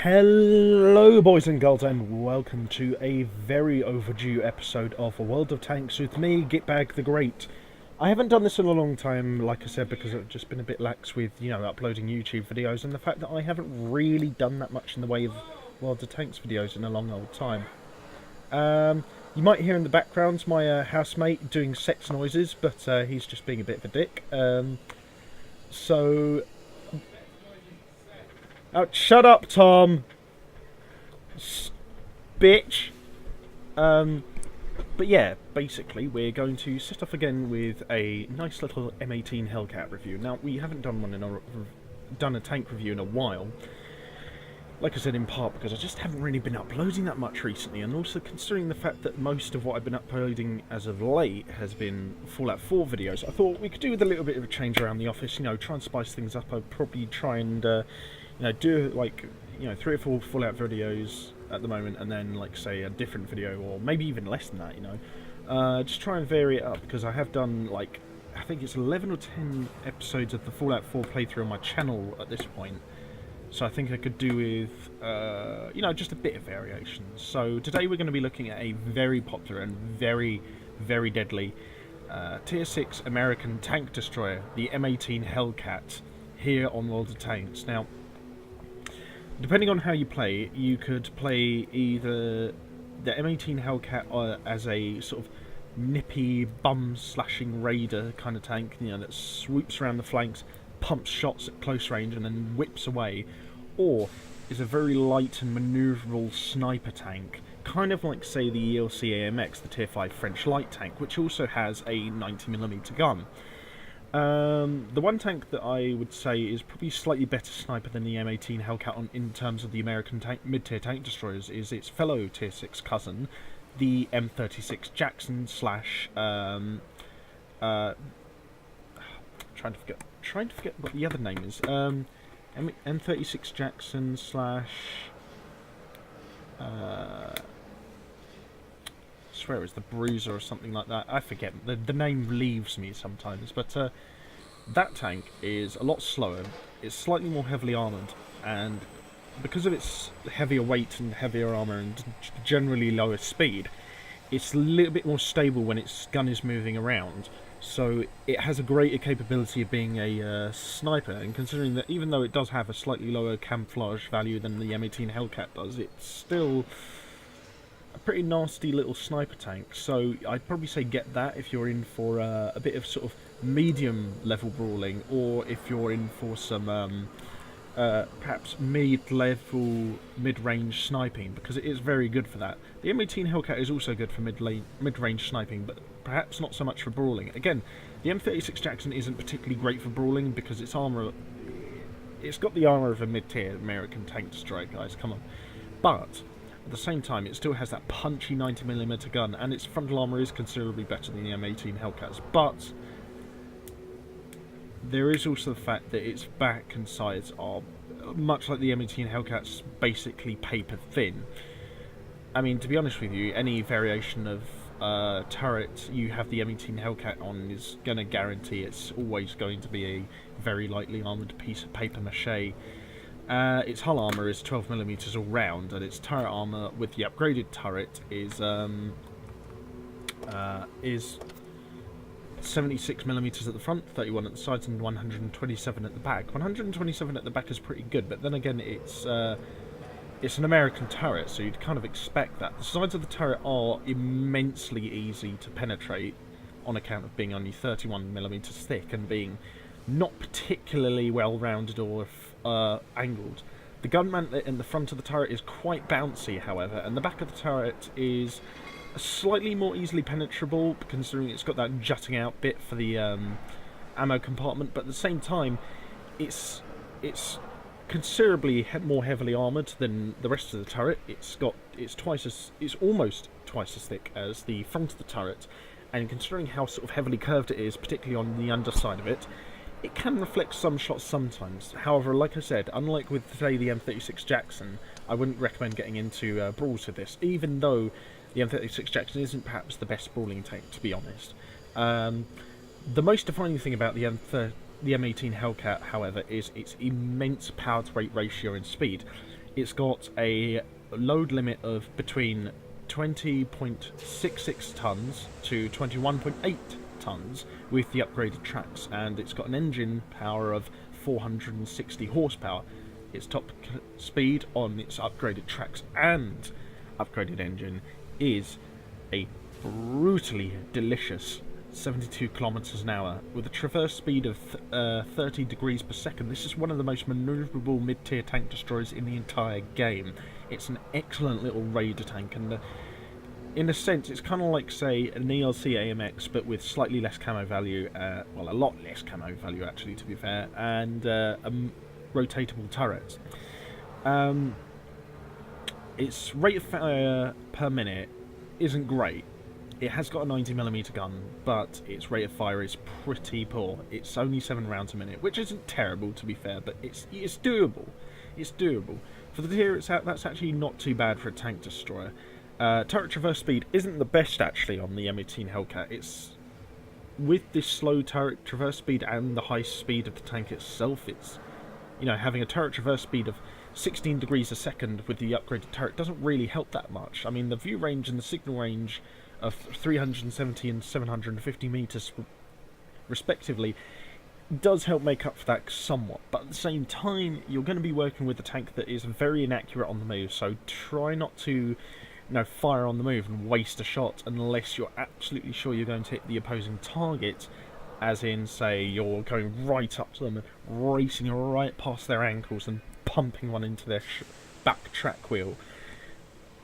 Hello boys and girls and welcome to a very overdue episode of World of Tanks with me, Gitbag the Great. I haven't done this in a long time, like I said, because I've just been a bit lax with, uploading YouTube videos and the fact that I haven't really done that much in the way of World of Tanks videos in a long old time. You might hear in the background my housemate doing sex noises, but he's just being a bit of a dick. Oh, shut up, Tom! Bitch! But yeah, basically, we're going to set off again with a nice little M18 Hellcat review. Now, we haven't done a tank review in a while. Like I said, in part because I just haven't really been uploading that much recently, and also considering the fact that most of what I've been uploading as of late has been Fallout 4 videos, I thought we could do with a little bit of a change around the office, try and spice things up. I'd probably try and, do like, 3 or 4 Fallout videos at the moment, and then, like, say, a different video, or maybe even less than that, just try and vary it up, because I have done, like, I think it's 11 or 10 episodes of the Fallout 4 playthrough on my channel at this point. So I think I could do with, just a bit of variation. So today we're going to be looking at a very popular and very, very deadly Tier 6 American tank destroyer, the M18 Hellcat, here on World of Tanks. Now, depending on how you play, you could play either the M18 Hellcat as a sort of nippy, bum-slashing raider kind of tank, that swoops around the flanks, pumps shots at close range and then whips away, or is a very light and manoeuvrable sniper tank, kind of like, say, the ELC AMX, the Tier 5 French light tank, which also has a 90mm gun. The one tank that I would say is probably slightly better sniper than the M18 Hellcat in terms of the American mid-tier tank destroyers is its fellow Tier 6 cousin, the M36 Jackson slash trying to forget what the other name is. M36 Jackson slash I swear it was the Bruiser or something like that. I forget. The name leaves me sometimes, but that tank is a lot slower. It's slightly more heavily armoured, and because of its heavier weight and heavier armour and generally lower speed, it's a little bit more stable when its gun is moving around. So it has a greater capability of being a sniper, and considering that even though it does have a slightly lower camouflage value than the M18 Hellcat does, it's still a pretty nasty little sniper tank. So I'd probably say get that if you're in for a bit of sort of medium level brawling, or if you're in for some perhaps mid-level, mid-range sniping, because it is very good for that. The M18 Hellcat is also good for mid-range sniping, but perhaps not so much for brawling. Again, the M36 Jackson isn't particularly great for brawling because its armour, it's got the armour of a mid-tier American tank destroyer, guys, come on. But at the same time, it still has that punchy 90mm gun, and its frontal armour is considerably better than the M18 Hellcats. But there is also the fact that its back and sides are, much like the M18 Hellcats, basically paper thin. I mean, to be honest with you, any variation of turret you have the M18 Hellcat on is going to guarantee it's always going to be a very lightly armoured piece of paper mache. Its hull armour is 12mm all round, and its turret armour with the upgraded turret is 76mm at the front, 31 at the sides, and 127 at the back. 127 at the back is pretty good, but then again, it's an American turret, so you'd kind of expect that. The sides of the turret are immensely easy to penetrate on account of being only 31mm thick and being not particularly well rounded or angled. The gun mantlet in the front of the turret is quite bouncy, however, and the back of the turret is slightly more easily penetrable, considering it's got that jutting out bit for the ammo compartment, but at the same time it's considerably more heavily armoured than the rest of the turret. It's almost twice as thick as the front of the turret, and considering how sort of heavily curved it is, particularly on the underside of it, it can reflect some shots sometimes. However, like I said, unlike with, say, the M36 Jackson, I wouldn't recommend getting into brawls with this, even though the M36 Jackson isn't perhaps the best brawling tank, to be honest. The most defining thing about the M18 Hellcat, however, is its immense power-to-weight ratio and speed. It's got a load limit of between 20.66 tons to 21.8 tons with the upgraded tracks, and it's got an engine power of 460 horsepower. Its top speed on its upgraded tracks and upgraded engine is a brutally delicious 72 kilometers an hour with a traverse speed of 30 degrees per second. This is one of the most maneuverable mid-tier tank destroyers in the entire game. It's an excellent little raider tank, and in a sense it's kind of like, say, an ELC AMX but with slightly less camo value, well, a lot less camo value actually, to be fair, and rotatable turrets. Its rate of fire per minute isn't great. It has got a 90mm gun, but its rate of fire is pretty poor. It's only 7 rounds a minute, which isn't terrible, to be fair, but it's doable. It's doable. For the tier it's at, that's actually not too bad for a tank destroyer. Turret traverse speed isn't the best, actually, on the M18 Hellcat. It's, with this slow turret traverse speed and the high speed of the tank itself, it's, you know, having a turret traverse speed of 16 degrees a second with the upgraded turret doesn't really help that much. I mean, the view range and the signal range of 370 and 750 meters respectively does help make up for that somewhat, but at the same time you're going to be working with a tank that is very inaccurate on the move, so try not to, you know, fire on the move and waste a shot unless you're absolutely sure you're going to hit the opposing target, as in, say, you're going right up to them and racing right past their ankles and pumping one into their back track wheel.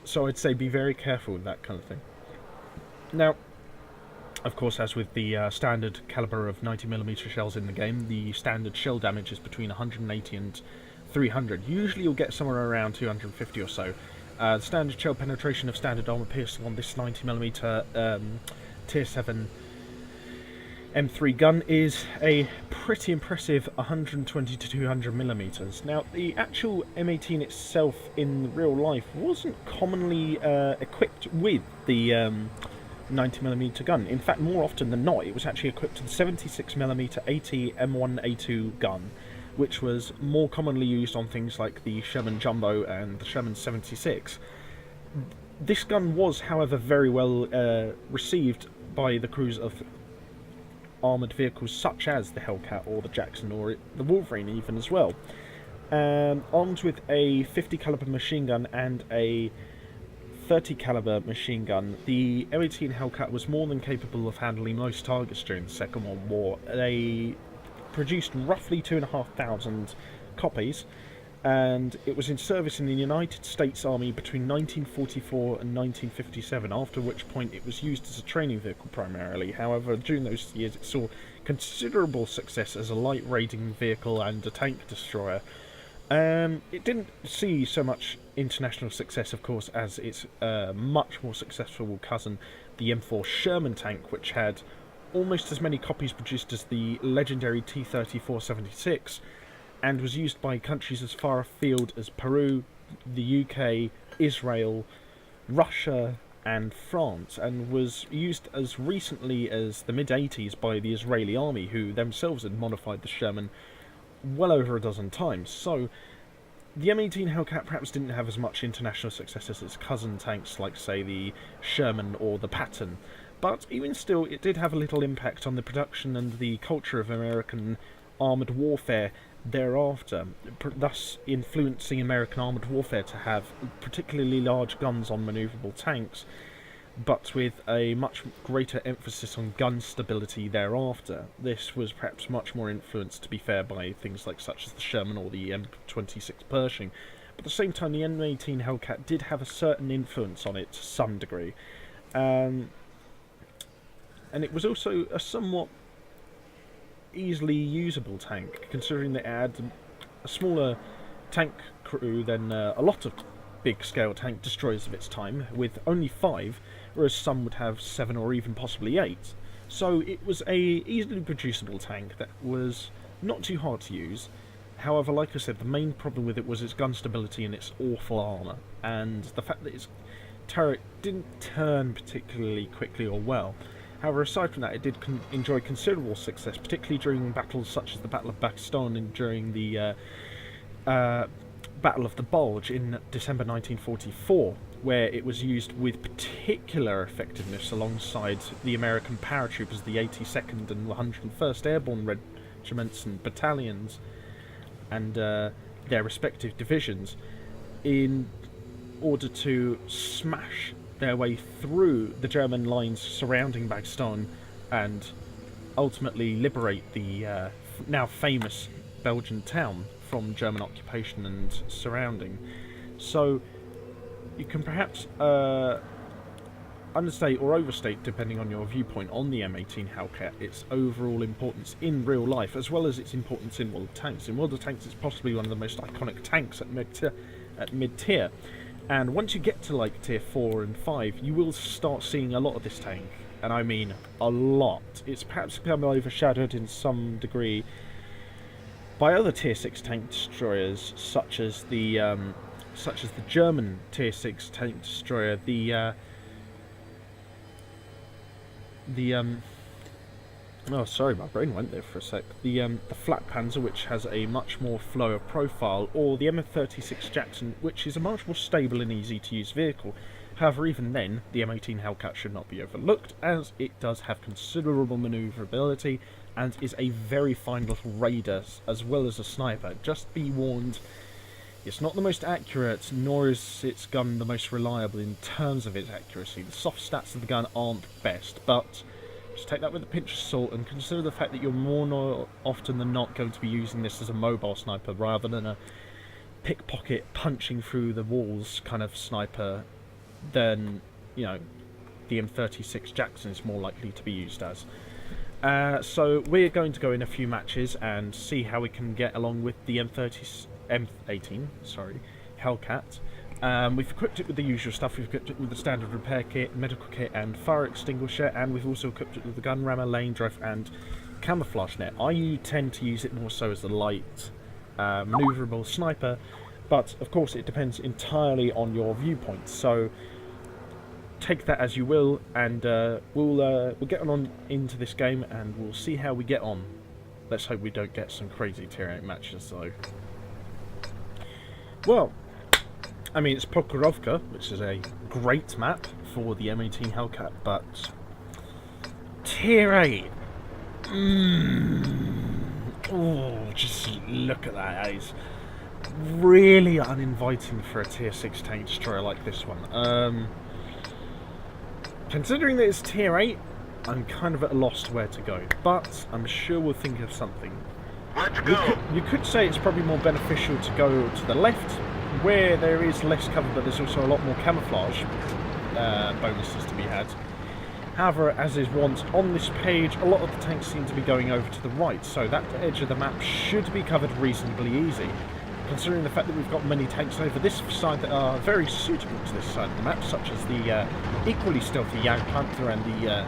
So I'd say be very careful with that kind of thing. Now, of course, as with the standard caliber of 90mm shells in the game, the standard shell damage is between 180 and 300. Usually you'll get somewhere around 250 or so. The standard shell penetration of standard armor piercing on this 90mm tier 7 M3 gun is a pretty impressive 120 to 200mm. Now, the actual M18 itself in real life wasn't commonly equipped with the 90mm gun. In fact, more often than not, it was actually equipped with the 76mm AT M1A2 gun, which was more commonly used on things like the Sherman Jumbo and the Sherman 76. This gun was, however, very well received by the crews of armoured vehicles such as the Hellcat or the Jackson or the Wolverine even as well. Armed with a 50 caliber machine gun and a 30 caliber machine gun, the M18 Hellcat was more than capable of handling most targets during the Second World War. They produced roughly 2,500 copies, and it was in service in the United States Army between 1944 and 1957, after which point it was used as a training vehicle primarily. However, during those years it saw considerable success as a light raiding vehicle and a tank destroyer. It didn't see so much international success, of course, as its much more successful cousin, the M4 Sherman tank, which had almost as many copies produced as the legendary T-34-76, and was used by countries as far afield as Peru, the UK, Israel, Russia and France, and was used as recently as the mid-80s by the Israeli army, who themselves had modified the Sherman well over a dozen times. So the M18 Hellcat perhaps didn't have as much international success as its cousin tanks like, say, the Sherman or the Patton, but even still it did have a little impact on the production and the culture of American armoured warfare thereafter, thus influencing American armoured warfare to have particularly large guns on manoeuvrable tanks, but with a much greater emphasis on gun stability thereafter. This was perhaps much more influenced, to be fair, by things like such as the Sherman or the M26 Pershing, but at the same time the M18 Hellcat did have a certain influence on it to some degree, and it was also a somewhat easily usable tank, considering that it had a smaller tank crew than a lot of big scale tank destroyers of its time, with only 5, whereas some would have 7 or even possibly 8. So it was a easily producible tank that was not too hard to use. However, like I said, the main problem with it was its gun stability and its awful armour, and the fact that its turret didn't turn particularly quickly or well. However, aside from that, it did enjoy considerable success, particularly during battles such as the Battle of Bastogne and during the Battle of the Bulge in December 1944, where it was used with particular effectiveness alongside the American paratroopers, the 82nd and 101st Airborne regiments and battalions, and their respective divisions, in order to smash their way through the German lines surrounding Bastogne and ultimately liberate the now famous Belgian town from German occupation and surrounding. So you can perhaps understate or overstate, depending on your viewpoint, on the M18 Hellcat, its overall importance in real life, as well as its importance in World of Tanks. In World of Tanks, it's possibly one of the most iconic tanks at mid-tier. And once you get to like tier 4 and 5, you will start seeing a lot of this tank, and I mean a lot. It's perhaps become overshadowed in some degree by other tier 6 tank destroyers, such as the German tier 6 tank destroyer, oh, sorry, my brain went there for a sec. The Flat Panzer, which has a much more flower profile, or the M36 Jackson, which is a much more stable and easy to use vehicle. However, even then, the M18 Hellcat should not be overlooked, as it does have considerable manoeuvrability and is a very fine little raider as well as a sniper. Just be warned, it's not the most accurate, nor is its gun the most reliable in terms of its accuracy. The soft stats of the gun aren't best, but just take that with a pinch of salt and consider the fact that you're more often than not going to be using this as a mobile sniper rather than a pickpocket punching through the walls kind of sniper than, you know, the M36 Jackson is more likely to be used as. So we're going to go in a few matches and see how we can get along with the M18 Hellcat. We've equipped it with the usual stuff. We've equipped it with the standard repair kit, medical kit and fire extinguisher, and we've also equipped it with the gun rammer, lane drive and camouflage net. I tend to use it more so as a light manoeuvrable sniper, but of course it depends entirely on your viewpoint, so take that as you will, and we'll get on into this game and we'll see how we get on. Let's hope we don't get some crazy tier 8 matches though. Well, I mean, it's Pokrovka, which is a great map for the M18 Hellcat, but tier 8. Oh, just look at that. It's really uninviting for a tier 6 tank destroyer like this one. Considering that it's tier 8, I'm kind of at a loss to where to go, but I'm sure we'll think of something. Let's go. You could say it's probably more beneficial to go to the left, where there is less cover, but there's also a lot more camouflage bonuses to be had. However, as is wont on this page, a lot of the tanks seem to be going over to the right, so that edge of the map should be covered reasonably easy, considering the fact that we've got many tanks over this side that are very suitable to this side of the map, such as the equally stealthy Jagdpanther and the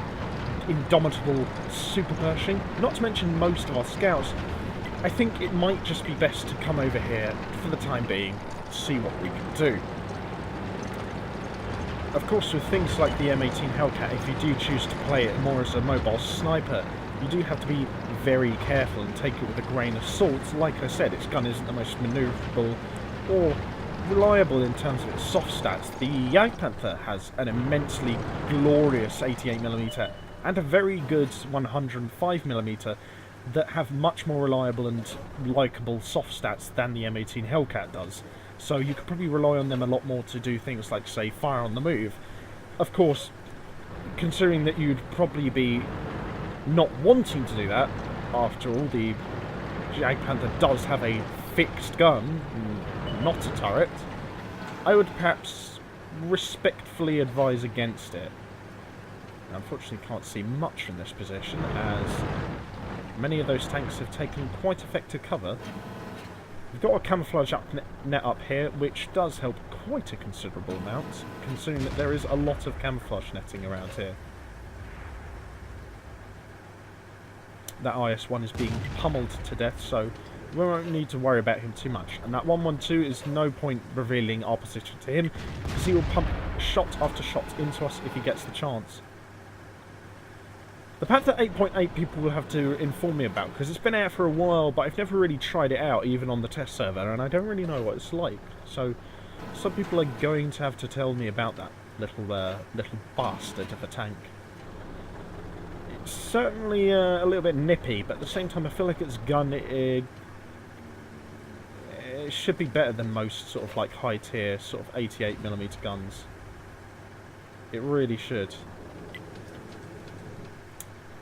indomitable Super Pershing, not to mention most of our scouts. I think it might just be best to come over here for the time being, see what we can do. Of course, with things like the M18 Hellcat, if you do choose to play it more as a mobile sniper, you do have to be very careful and take it with a grain of salt. Like I said, its gun isn't the most manoeuvrable or reliable in terms of its soft stats. The Jagdpanther has an immensely glorious 88mm and a very good 105mm that have much more reliable and likeable soft stats than the M18 Hellcat does. So you could probably rely on them a lot more to do things like, say, fire on the move. Of course, considering that you'd probably be not wanting to do that, after all, the Jagdpanther does have a fixed gun, not a turret, I would perhaps respectfully advise against it. I unfortunately can't see much from this position, as many of those tanks have taken quite effective cover. We've got a camouflage net up here, which does help quite a considerable amount, considering that there is a lot of camouflage netting around here. That IS-1 is being pummeled to death, so we won't need to worry about him too much. And that 112 is no point revealing our position to him, because he will pump shot after shot into us if he gets the chance. The Panther 8.8 people will have to inform me about, because it's been out for a while, but I've never really tried it out, even on the test server, and I don't really know what it's like. So, some people are going to have to tell me about that little bastard of a tank. It's certainly a little bit nippy, but at the same time I feel like its gun, it should be better than most sort of like high tier sort of 88mm guns. It really should.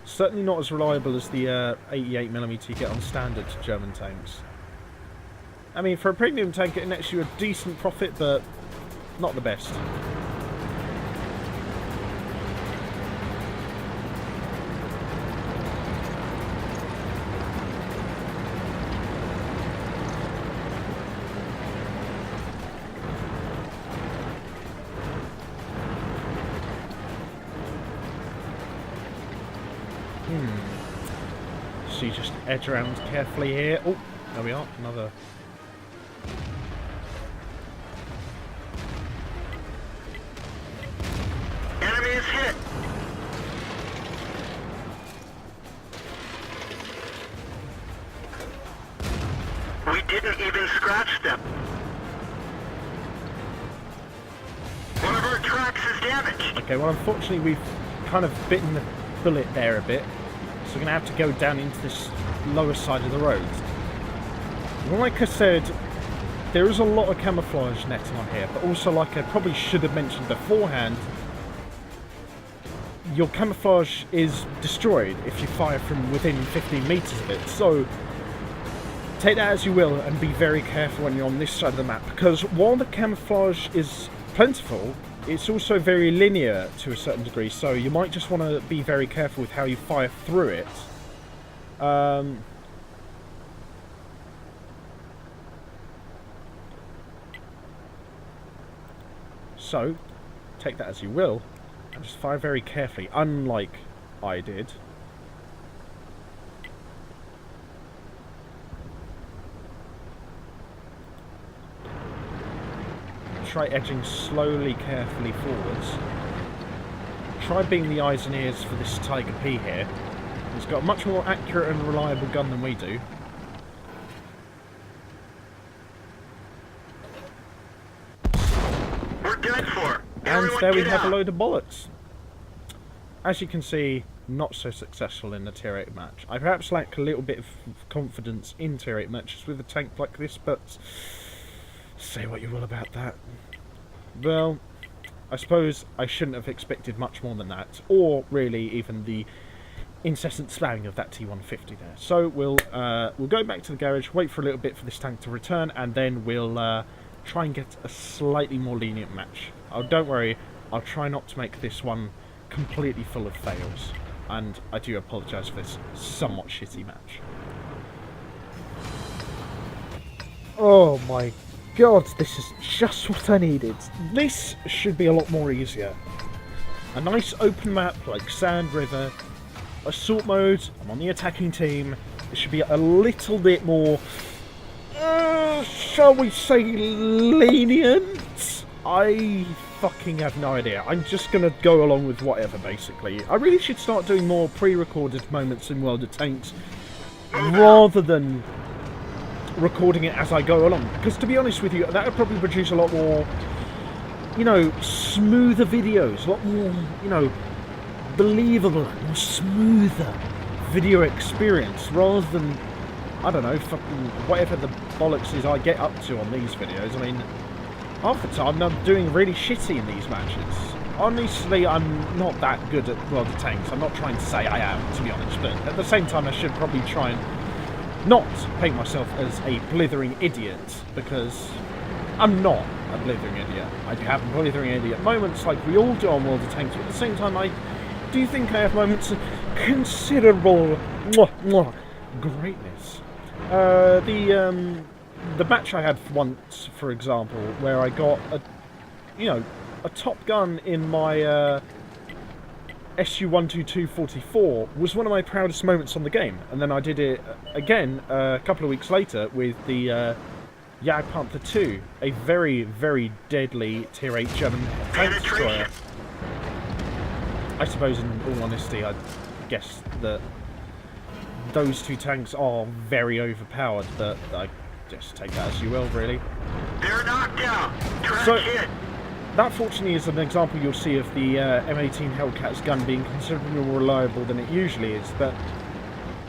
Certainly not as reliable as the 88mm you get on standard German tanks. I mean, for a premium tank it nets you a decent profit, but not the best. So you just edge around carefully here. Oh, there we are, another. Enemy is hit. We didn't even scratch them. One of our tracks is damaged. Okay, well unfortunately we've kind of bitten the bullet there a bit. So we're going to have to go down into this lower side of the road. Well, like I said, there is a lot of camouflage netting on here, but also, like I probably should have mentioned beforehand, your camouflage is destroyed if you fire from within 15 meters of it. So take that as you will and be very careful when you're on this side of the map, because while the camouflage is plentiful, it's also very linear to a certain degree, so you might just want to be very careful with how you fire through it. So, take that as you will, and just fire very carefully, unlike I did. Try edging slowly, carefully forwards. Try being the eyes and ears for this Tiger P here. He's got a much more accurate and reliable gun than we do. We're done for. And there we have a load of bullets. As you can see, not so successful in the tier 8 match. I perhaps lack a little bit of confidence in tier 8 matches with a tank like this, but say what you will about that. Well, I suppose I shouldn't have expected much more than that, or really even the incessant spamming of that T150 there. So we'll go back to the garage, wait for a little bit for this tank to return, and then we'll try and get a slightly more lenient match. Oh, don't worry, I'll try not to make this one completely full of fails, and I do apologise for this somewhat shitty match. Oh my god, this is just what I needed. This should be a lot more easier. A nice open map like Sand River, assault mode, I'm on the attacking team. It should be a little bit more, shall we say, lenient? I fucking have no idea. I'm just gonna go along with whatever, basically. I really should start doing more pre-recorded moments in World of Tanks rather than recording it as I go along, because to be honest with you, that would probably produce a lot more, you know, smoother videos, a lot more, you know, believable, more smoother video experience, rather than, I don't know, fucking whatever the bollocks is I get up to on these videos. I mean, half the time I'm doing really shitty in these matches. Honestly, I'm not that good at World of Tanks. I'm not trying to say I am, to be honest, but at the same time I should probably try and not paint myself as a blithering idiot, because I'm not a blithering idiot. I do have blithering idiot moments like we all do on World of Tanks, but at the same time I do think I have moments of considerable greatness. The match I had once, for example, where I got a Top Gun in my SU-122-44 was one of my proudest moments on the game, and then I did it again a couple of weeks later with the Jagdpanther 2, a very, very deadly Tier 8 German tank destroyer. I suppose, in all honesty, I'd guess that those two tanks are very overpowered, but I just take that as you will, really. They're knocked out. Track So, hit. that fortunately is an example you'll see of the M18 Hellcat's gun being considerably more reliable than it usually is, but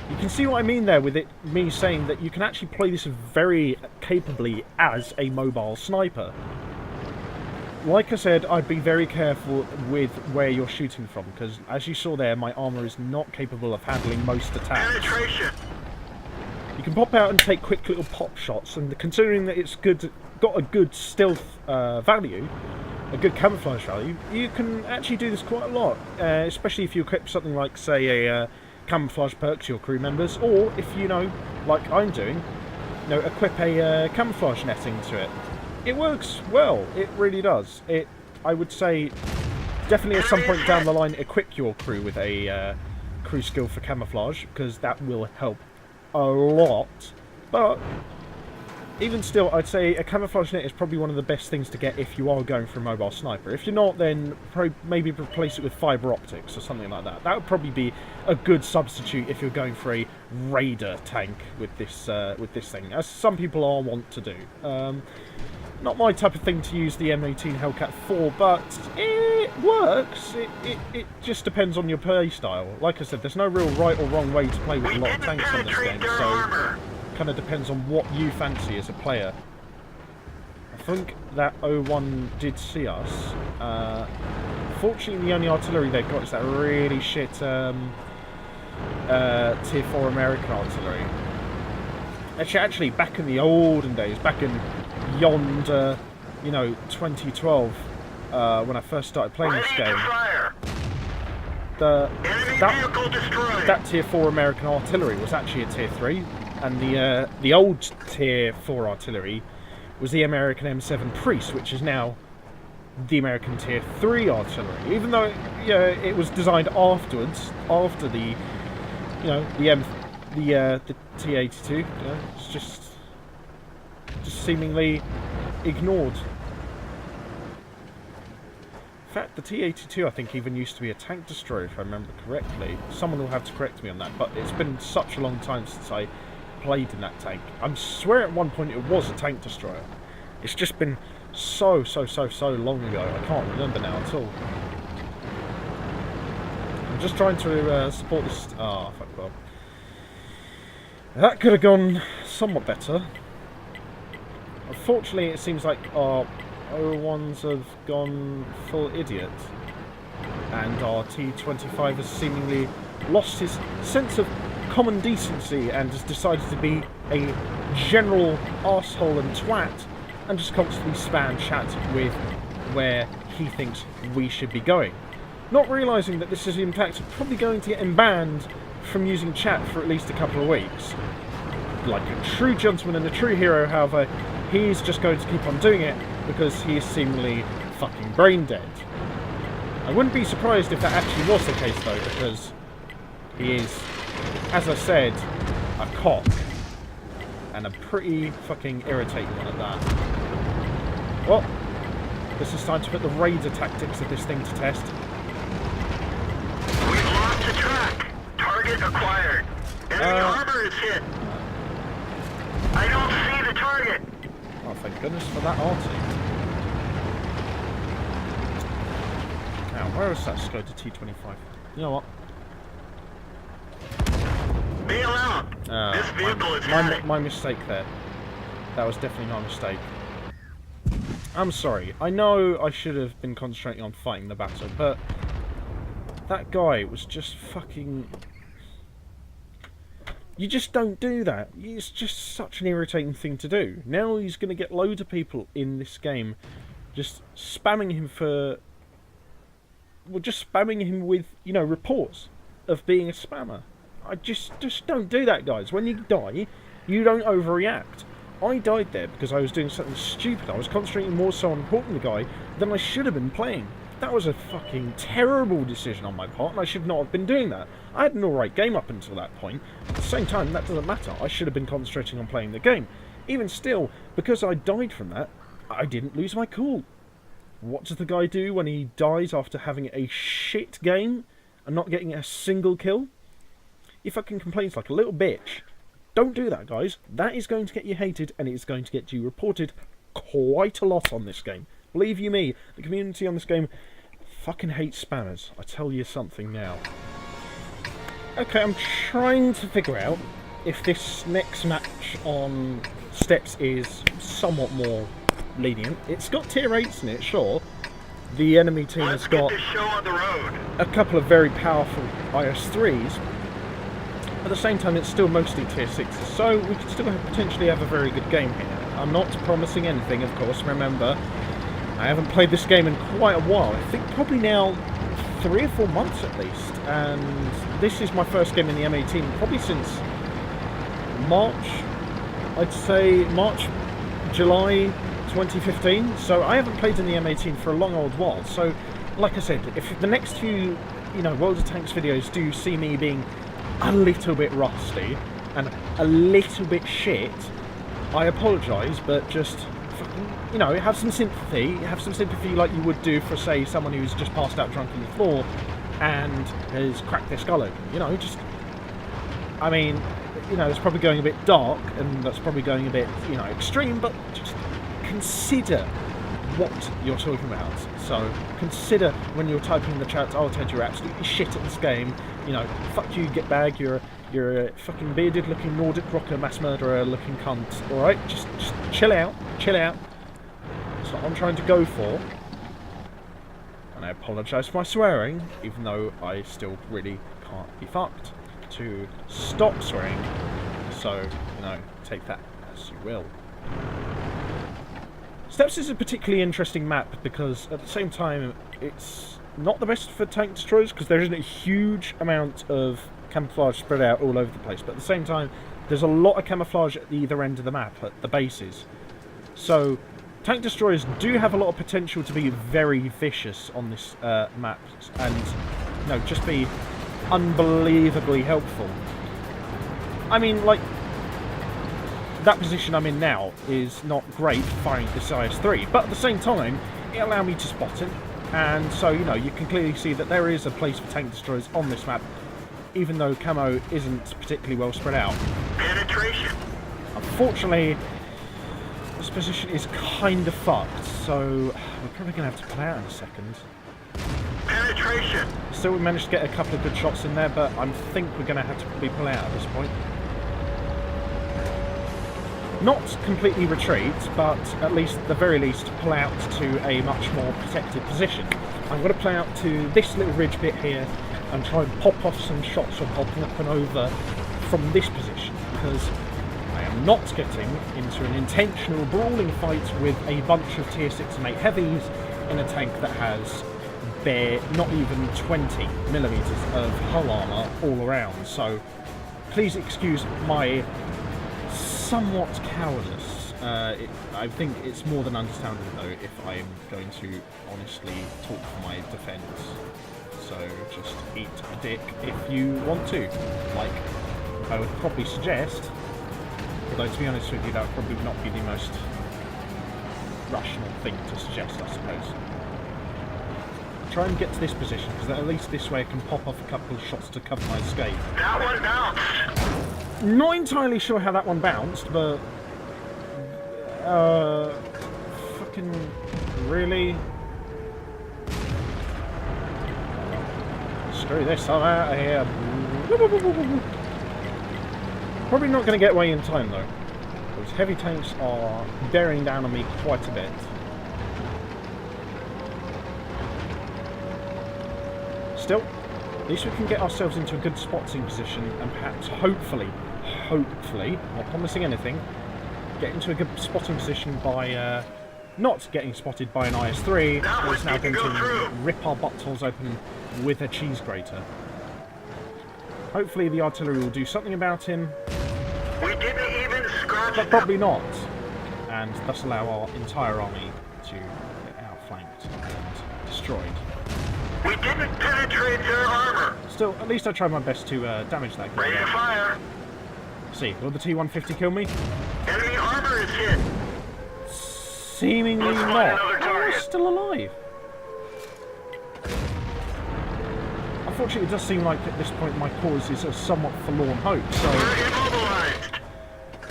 you can see what I mean there with me saying that you can actually play this very capably as a mobile sniper. Like I said, I'd be very careful with where you're shooting from, because as you saw there, my armour is not capable of handling most attacks. Penetration. You can pop out and take quick little pop shots, and considering that it's got a good stealth value, a good camouflage value, you can actually do this quite a lot, especially if you equip something like, say, a camouflage perk to your crew members, or if you know, like I'm doing, equip a camouflage netting to it. It works well, it really does. I would say, definitely at some point down the line, equip your crew with a crew skill for camouflage, because that will help a lot. But even still, I'd say a camouflage net is probably one of the best things to get if you are going for a mobile sniper. If you're not, then maybe replace it with fibre optics or something like that. That would probably be a good substitute if you're going for a raider tank with this thing, as some people are wont to do. Not my type of thing to use the M18 Hellcat for, but it works. It just depends on your play style. Like I said, there's no real right or wrong way to play with a lot of tanks on this game, so kind of depends on what you fancy as a player. I think that 01 did see us. Fortunately, the only artillery they've got is that really shit Tier 4 American artillery. Actually, back in the olden days, back in yonder, 2012, when I first started playing this game, that Tier 4 American artillery was actually a Tier 3, and the old Tier 4 artillery was the American M7 Priest, which is now the American Tier 3 artillery. Even though it was designed afterwards, after the T-82, it's just seemingly ignored. In fact, the T-82 I think even used to be a tank destroyer, if I remember correctly. Someone will have to correct me on that, but it's been such a long time since I played in that tank. I swear at one point it was a tank destroyer. It's just been so long ago. I can't remember now at all. I'm just trying to support this. Ah, fuck well. That could have gone somewhat better. Unfortunately, it seems like our O1s have gone full idiot, and our T-25 has seemingly lost his sense of common decency and has decided to be a general arsehole and twat and just constantly spam chat with where he thinks we should be going. Not realising that this is in fact probably going to get him banned from using chat for at least a couple of weeks. Like a true gentleman and a true hero, however, he's just going to keep on doing it because he is seemingly fucking brain dead. I wouldn't be surprised if that actually was the case though, because he is, as I said, a cock. And a pretty fucking irritating one at that. Well, this is time to put the raider tactics of this thing to test. We've lost the track. Target acquired. Enemy armor is hit. I don't see the target. Oh, thank goodness for that RT. Now, where is that Skoda T25? You know what? Bail out. This vehicle is heavy. My mistake there. That was definitely my mistake. I'm sorry. I know I should have been concentrating on fighting the battle, but that guy was just fucking... You just don't do that. It's just such an irritating thing to do. Now he's going to get loads of people in this game just spamming him for... Well, just spamming him with, reports of being a spammer. I just don't do that, guys. When you die, you don't overreact. I died there because I was doing something stupid. I was concentrating more so on hurting the guy than I should have been playing. That was a fucking terrible decision on my part, and I should not have been doing that. I had an alright game up until that point. At the same time, that doesn't matter. I should have been concentrating on playing the game. Even still, because I died from that, I didn't lose my cool. What does the guy do when he dies after having a shit game? and not getting a single kill, he fucking complains like a little bitch. Don't do that, guys. That is going to get you hated, and it is going to get you reported quite a lot on this game. Believe you me, the community on this game fucking hates spammers. I tell you something now. Okay, I'm trying to figure out if this next match on Steps is somewhat more lenient. It's got tier 8s in it, sure. The enemy team has got a couple of very powerful IS-3s. At the same time, it's still mostly tier 6s, so we could still potentially have a very good game here. I'm not promising anything, of course. Remember, I haven't played this game in quite a while. I think probably now 3 or 4 months at least. And this is my first game in the M18, probably since March. I'd say March, July 2015. So I haven't played in the M18 for a long old while. So, like I said, if the next few, World of Tanks videos do see me being a little bit rusty and a little bit shit, I apologise, but just fucking, have some sympathy like you would do for, say, someone who's just passed out drunk on the floor and has cracked their skull open. It's probably going a bit dark, and that's probably going a bit, extreme, but just consider what you're talking about. So consider when you're typing in the chat, oh Ted, you're absolutely shit at this game, fuck you, Gitbag, you're a fucking bearded looking Nordic rocker mass murderer looking cunt. Alright, just chill out. That's what I'm trying to go for. And I apologise for my swearing, even though I still really can't be fucked to stop swearing. So, take that as you will. Steps is a particularly interesting map because at the same time it's not the best for tank destroyers because there isn't a huge amount of camouflage spread out all over the place, but at the same time there's a lot of camouflage at either end of the map, at the bases. So tank destroyers do have a lot of potential to be very vicious on this map and just be unbelievably helpful. I mean, like, that position I'm in now is not great for firing this IS-3, but at the same time, it allowed me to spot him, and so, you can clearly see that there is a place for tank destroyers on this map, even though camo isn't particularly well spread out. Penetration. Unfortunately, this position is kind of fucked, so we're probably going to have to pull out in a second. Penetration. Still, we managed to get a couple of good shots in there, but I think we're going to have to probably pull out at this point. Not completely retreat, but at least, at the very least, pull out to a much more protected position. I'm going to play out to this little ridge bit here and try and pop off some shots of hopping up and over from this position, because I am not getting into an intentional brawling fight with a bunch of tier 6 and 8 heavies in a tank that has bare, not even 20mm of hull armour all around. So please excuse my somewhat cowardice. I think it's more than understandable though if I'm going to honestly talk for my defence. So just eat a dick if you want to. Like, I would probably suggest, although to be honest with you that would probably not be the most rational thing to suggest, I suppose. Try and get to this position, because at least this way I can pop off a couple of shots to cover my escape. That one bounced. Not entirely sure how that one bounced, but fucking really? Screw this, I'm out of here. Probably not going to get away in time though, because heavy tanks are bearing down on me quite a bit. Still, at least we can get ourselves into a good spotting position and perhaps, hopefully, not promising anything, get into a good spotting position by not getting spotted by an IS-3 that's now going to rip our buttholes open with a cheese grater. Hopefully the artillery will do something about him, We didn't even scratch but probably not, and thus allow our entire army to get outflanked and destroyed. We didn't penetrate their armor. Still, at least I tried my best to damage that guy. Ready to fire. See, will the T-150 kill me? Enemy armor is hit. Seemingly Let's find not. another Oh, target. we're still alive. I unfortunately, it does seem like at this point my cause is a somewhat forlorn hope, so... We're immobilized.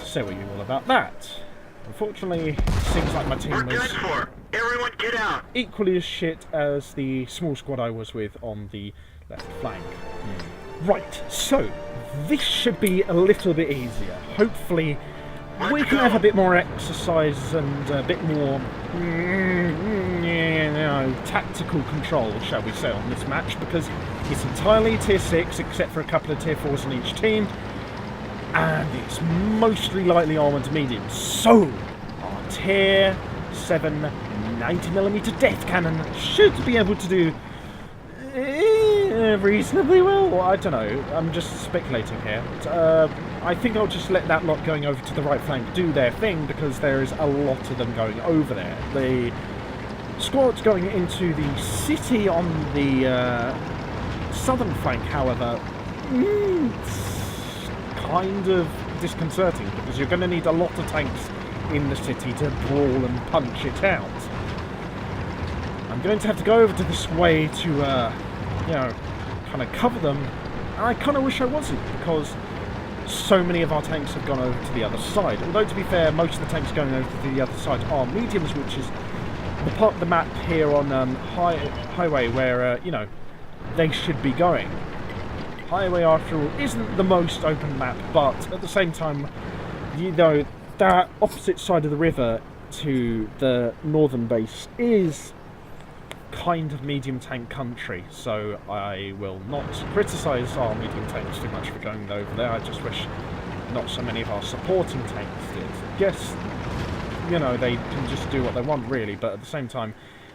Say what you will about that. Unfortunately, it seems like my team We're was done for. Everyone get out. equally as shit as the small squad I was with on the left flank. Right, so this should be a little bit easier. Hopefully we can have a bit more exercise and a bit more tactical control, shall we say, on this match, because it's entirely tier 6 except for a couple of tier 4s in each team, and it's mostly lightly armoured mediums. So our tier 7 90mm death cannon should be able to do reasonably well. I don't know, I'm just speculating here. I think I'll just let that lot going over to the right flank do their thing, because there is a lot of them going over there. The squads going into the city on the southern flank, however, it's kind of disconcerting, because you're going to need a lot of tanks in the city to brawl and punch it out. I'm going to have to go over to this way to, you know, kind of cover them, and I kind of wish I wasn't, because so many of our tanks have gone over to the other side. Although, to be fair, most of the tanks going over to the other side are mediums, which is the part of the map here on highway where, you know, they should be going. Highway, after all, isn't the most open map, but at the same time, you know, that opposite side of the river to the northern base is kind of medium tank country, so I will not criticise our medium tanks too much for going over there. I just wish not so many of our supporting tanks did. Yes, you know, they can just do what they want really, but at the same time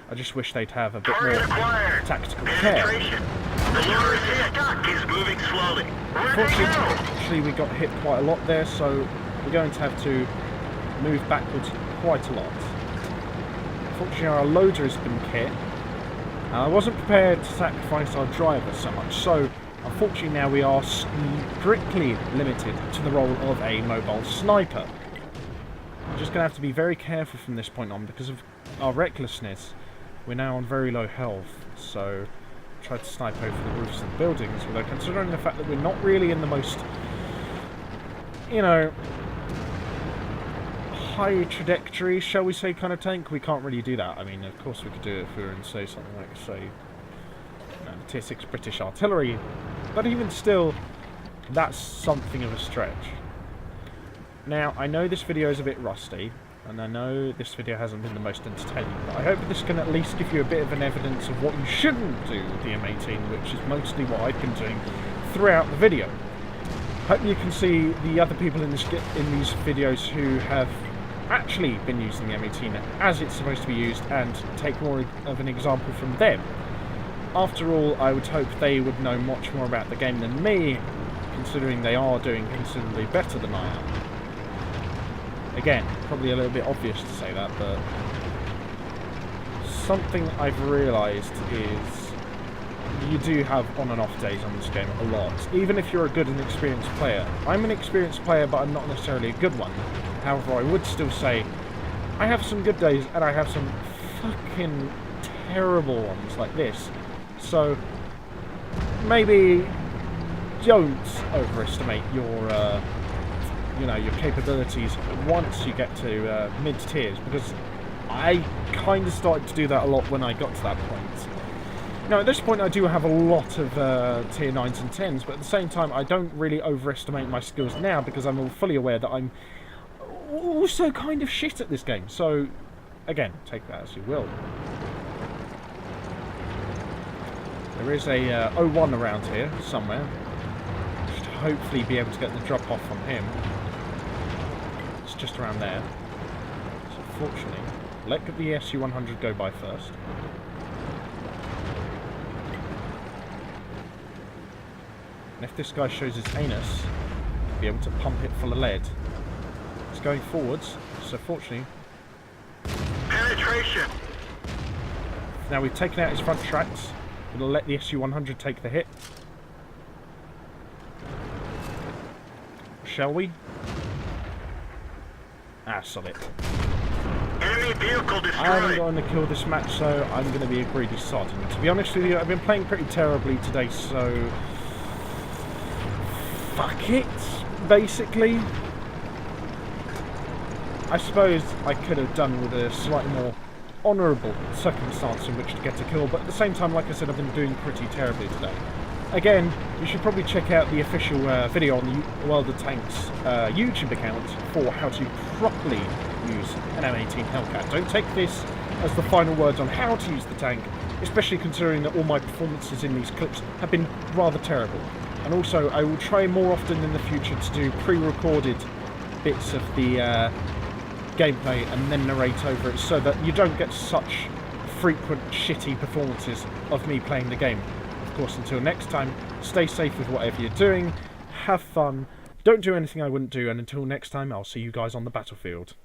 I just wish they'd have a bit more tactical care. The lower stock is moving slowly. Unfortunately, we got hit quite a lot there, so we're going to have to move backwards quite a lot. Unfortunately, our loader has been hit. I wasn't prepared to sacrifice our driver so much, so unfortunately now we are strictly limited to the role of a mobile sniper. I'm just going to have to be very careful from this point on, because of our recklessness. We're now on very low health, so try to snipe over the roofs of the buildings, although considering the fact that we're not really in the most, you know, high trajectory, shall we say, kind of tank, we can't really do that. I mean, of course we could do it if we were in, say, something like, say, you know, tier 6 British artillery, but even still, that's something of a stretch. Now, I know this video is a bit rusty, and I know this video hasn't been the most entertaining, but I hope this can at least give you a bit of an evidence of what you shouldn't do with the M18, which is mostly what I've been doing throughout the video. Hope you can see the other people in these videos who have actually been using the M18 as it's supposed to be used, and take more of an example from them. After all, I would hope they would know much more about the game than me, considering they are doing considerably better than I am. Again, probably a little bit obvious to say that, but something I've realised is you do have on and off days on this game a lot, even if you're a good and experienced player. I'm an experienced player, but I'm not necessarily a good one. However, I would still say I have some good days and I have some fucking terrible ones like this. So maybe don't overestimate your you know, your capabilities once you get to mid tiers, because I kind of started to do that a lot when I got to that point. Now, at this point, I do have a lot of tier 9s and 10s, but at the same time, I don't really overestimate my skills now, because I'm all fully aware that I'm also kind of shit at this game. So, again, take that as you will. There is a 01 around here, somewhere. Should hopefully be able to get the drop off from him. It's just around there. So, fortunately, let the SU-100 go by first. And if this guy shows his anus, he'll be able to pump it full of lead. It's going forwards, so fortunately... Penetration! Now we've taken out his front tracks. We'll let the SU-100 take the hit. Shall we? Ah, sod it. Enemy Enemy vehicle I haven't destroyed. gotten a kill this match, so I'm going to be a greedy sod. And to be honest with you, I've been playing pretty terribly today, so... fuck it, basically. I suppose I could have done with a slightly more honourable circumstance in which to get a kill, but at the same time, like I said, I've been doing pretty terribly today. Again, you should probably check out the official video on the World of Tanks YouTube account for how to properly use an M18 Hellcat. Don't take this as the final words on how to use the tank, especially considering that all my performances in these clips have been rather terrible. And also, I will try more often in the future to do pre-recorded bits of the gameplay and then narrate over it, so that you don't get such frequent shitty performances of me playing the game. Of course, until next time, stay safe with whatever you're doing, have fun, don't do anything I wouldn't do, and until next time, I'll see you guys on the battlefield.